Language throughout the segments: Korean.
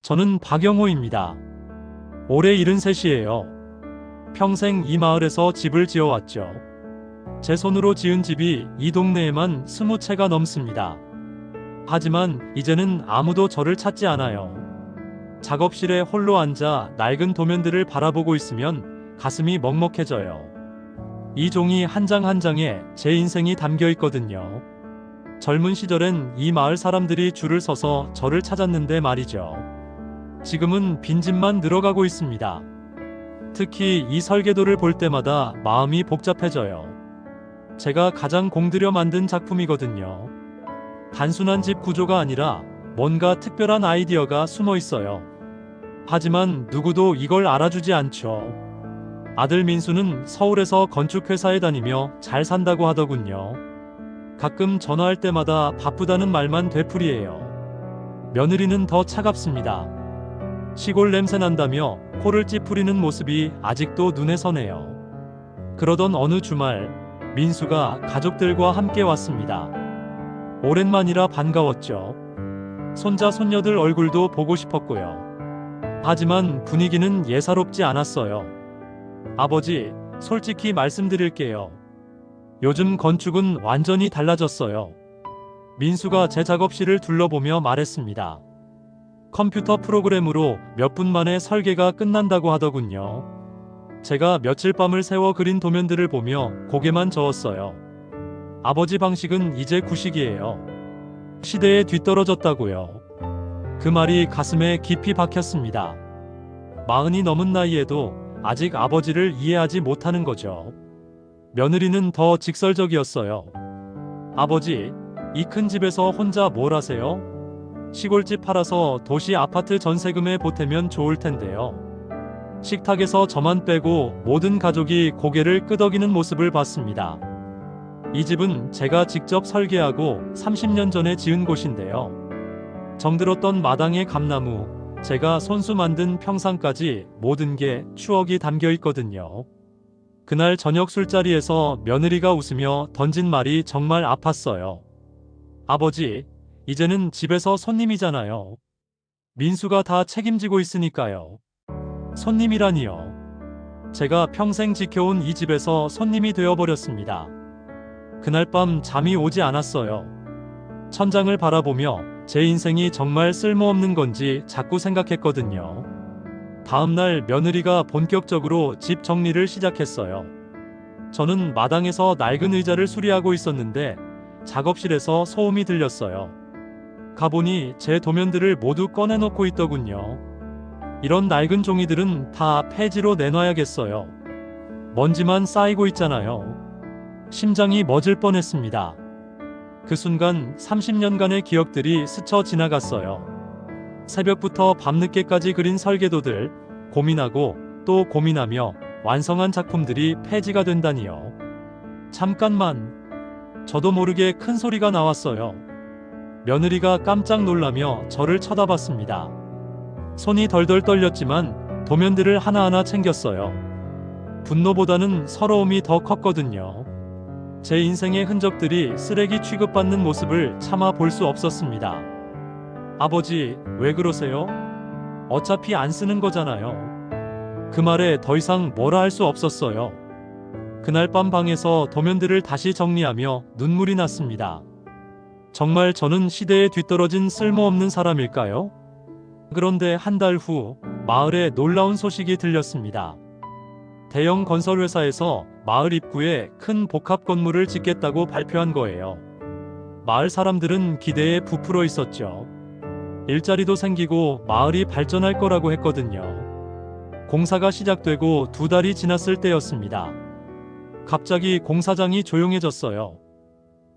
저는 박영호입니다. 올해 73이에요. 평생 이 마을에서 집을 지어왔죠. 제 손으로 지은 집이 이 동네에만 20채가 넘습니다. 하지만 이제는 아무도 저를 찾지 않아요. 작업실에 홀로 앉아 낡은 도면들을 바라보고 있으면 가슴이 먹먹해져요. 이 종이 한 장 한 장에 제 인생이 담겨 있거든요. 젊은 시절엔 이 마을 사람들이 줄을 서서 저를 찾았는데 말이죠. 지금은 빈집만 늘어가고 있습니다. 특히 이 설계도를 볼 때마다 마음이 복잡해져요. 제가 가장 공들여 만든 작품이거든요. 단순한 집 구조가 아니라 뭔가 특별한 아이디어가 숨어 있어요. 하지만 누구도 이걸 알아주지 않죠. 아들 민수는 서울에서 건축회사에 다니며 잘 산다고 하더군요. 가끔 전화할 때마다 바쁘다는 말만 되풀이해요. 며느리는 더 차갑습니다. 시골 냄새 난다며 코를 찌푸리는 모습이 아직도 눈에 선해요. 그러던 어느 주말, 민수가 가족들과 함께 왔습니다. 오랜만이라 반가웠죠. 손자 손녀들 얼굴도 보고 싶었고요. 하지만 분위기는 예사롭지 않았어요. 아버지, 솔직히 말씀드릴게요. 요즘 건축은 완전히 달라졌어요. 민수가 제 작업실을 둘러보며 말했습니다. 컴퓨터 프로그램으로 몇 분 만에 설계가 끝난다고 하더군요. 제가 며칠 밤을 새워 그린 도면들을 보며 고개만 저었어요. 아버지 방식은 이제 구식이에요. 시대에 뒤떨어졌다고요. 그 말이 가슴에 깊이 박혔습니다. 40이 넘은 나이에도 아직 아버지를 이해하지 못하는 거죠. 며느리는 더 직설적이었어요. 아버지, 이 큰 집에서 혼자 뭘 하세요? 시골집 팔아서 도시 아파트 전세금에 보태면 좋을 텐데요. 식탁에서 저만 빼고 모든 가족이 고개를 끄덕이는 모습을 봤습니다. 이 집은 제가 직접 설계하고 30년 전에 지은 곳인데요. 정들었던 마당의 감나무, 제가 손수 만든 평상까지 모든 게 추억이 담겨 있거든요. 그날 저녁 술자리에서 며느리가 웃으며 던진 말이 정말 아팠어요. 아버지, 이제는 집에서 손님이잖아요. 민수가 다 책임지고 있으니까요. 손님이라니요. 제가 평생 지켜온 이 집에서 손님이 되어버렸습니다. 그날 밤 잠이 오지 않았어요. 천장을 바라보며 제 인생이 정말 쓸모없는 건지 자꾸 생각했거든요. 다음날 며느리가 본격적으로 집 정리를 시작했어요. 저는 마당에서 낡은 의자를 수리하고 있었는데 작업실에서 소음이 들렸어요. 가보니 제 도면들을 모두 꺼내놓고 있더군요. 이런 낡은 종이들은 다 폐지로 내놔야겠어요. 먼지만 쌓이고 있잖아요. 심장이 멎을 뻔했습니다. 그 순간 30년간의 기억들이 스쳐 지나갔어요. 새벽부터 밤늦게까지 그린 설계도들, 고민하고 또 고민하며 완성한 작품들이 폐지가 된다니요. 잠깐만. 저도 모르게 큰 소리가 나왔어요. 며느리가 깜짝 놀라며 저를 쳐다봤습니다. 손이 덜덜 떨렸지만 도면들을 하나하나 챙겼어요. 분노보다는 서러움이 더 컸거든요. 제 인생의 흔적들이 쓰레기 취급받는 모습을 차마 볼 수 없었습니다. 아버지, 왜 그러세요? 어차피 안 쓰는 거잖아요. 그 말에 더 이상 뭐라 할 수 없었어요. 그날 밤 방에서 도면들을 다시 정리하며 눈물이 났습니다. 정말 저는 시대에 뒤떨어진 쓸모없는 사람일까요? 그런데 한 달 후 마을에 놀라운 소식이 들렸습니다. 대형 건설회사에서 마을 입구에 큰 복합 건물을 짓겠다고 발표한 거예요. 마을 사람들은 기대에 부풀어 있었죠. 일자리도 생기고 마을이 발전할 거라고 했거든요. 공사가 시작되고 2달이 지났을 때였습니다. 갑자기 공사장이 조용해졌어요.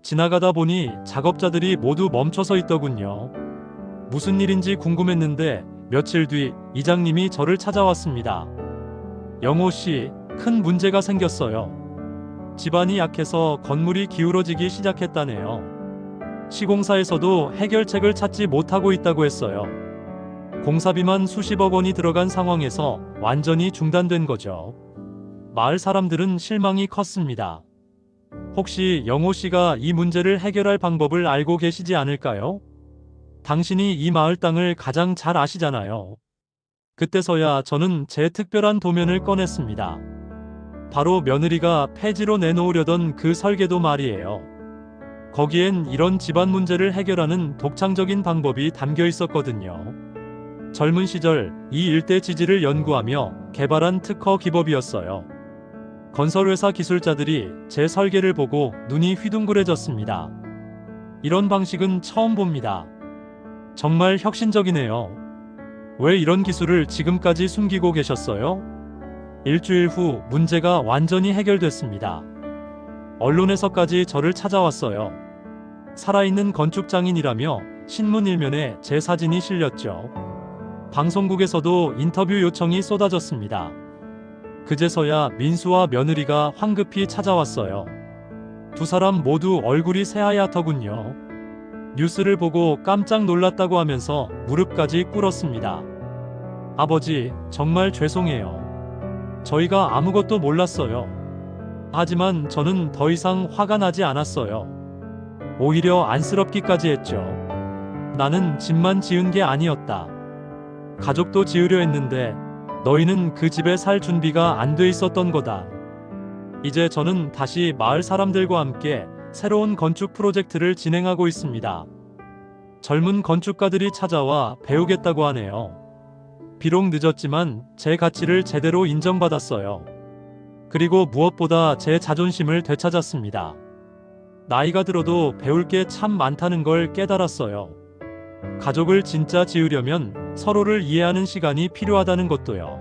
지나가다 보니 작업자들이 모두 멈춰서 있더군요. 무슨 일인지 궁금했는데 며칠 뒤 이장님이 저를 찾아왔습니다. 영호 씨, 큰 문제가 생겼어요. 집안이 약해서 건물이 기울어지기 시작했다네요. 시공사에서도 해결책을 찾지 못하고 있다고 했어요. 공사비만 수십억 원이 들어간 상황에서 완전히 중단된 거죠. 마을 사람들은 실망이 컸습니다. 혹시 영호 씨가 이 문제를 해결할 방법을 알고 계시지 않을까요? 당신이 이 마을 땅을 가장 잘 아시잖아요. 그때서야 저는 제 특별한 도면을 꺼냈습니다. 바로 며느리가 폐지로 내놓으려던 그 설계도 말이에요. 거기엔 이런 집안 문제를 해결하는 독창적인 방법이 담겨 있었거든요. 젊은 시절 이 일대 지질을 연구하며 개발한 특허 기법이었어요. 건설회사 기술자들이 제 설계를 보고 눈이 휘둥그레졌습니다. 이런 방식은 처음 봅니다. 정말 혁신적이네요. 왜 이런 기술을 지금까지 숨기고 계셨어요? 일주일 후 문제가 완전히 해결됐습니다. 언론에서까지 저를 찾아왔어요. 살아있는 건축장인이라며 신문 일면에 제 사진이 실렸죠. 방송국에서도 인터뷰 요청이 쏟아졌습니다. 그제서야 민수와 며느리가 황급히 찾아왔어요. 두 사람 모두 얼굴이 새하얗더군요. 뉴스를 보고 깜짝 놀랐다고 하면서 무릎까지 꿇었습니다. 아버지, 정말 죄송해요. 저희가 아무것도 몰랐어요. 하지만 저는 더 이상 화가 나지 않았어요. 오히려 안쓰럽기까지 했죠. 나는 집만 지은 게 아니었다. 가족도 지으려 했는데 너희는 그 집에 살 준비가 안 돼 있었던 거다. 이제 저는 다시 마을 사람들과 함께 새로운 건축 프로젝트를 진행하고 있습니다. 젊은 건축가들이 찾아와 배우겠다고 하네요. 비록 늦었지만 제 가치를 제대로 인정받았어요. 그리고 무엇보다 제 자존심을 되찾았습니다. 나이가 들어도 배울 게 참 많다는 걸 깨달았어요. 가족을 진짜 지으려면 서로를 이해하는 시간이 필요하다는 것도요.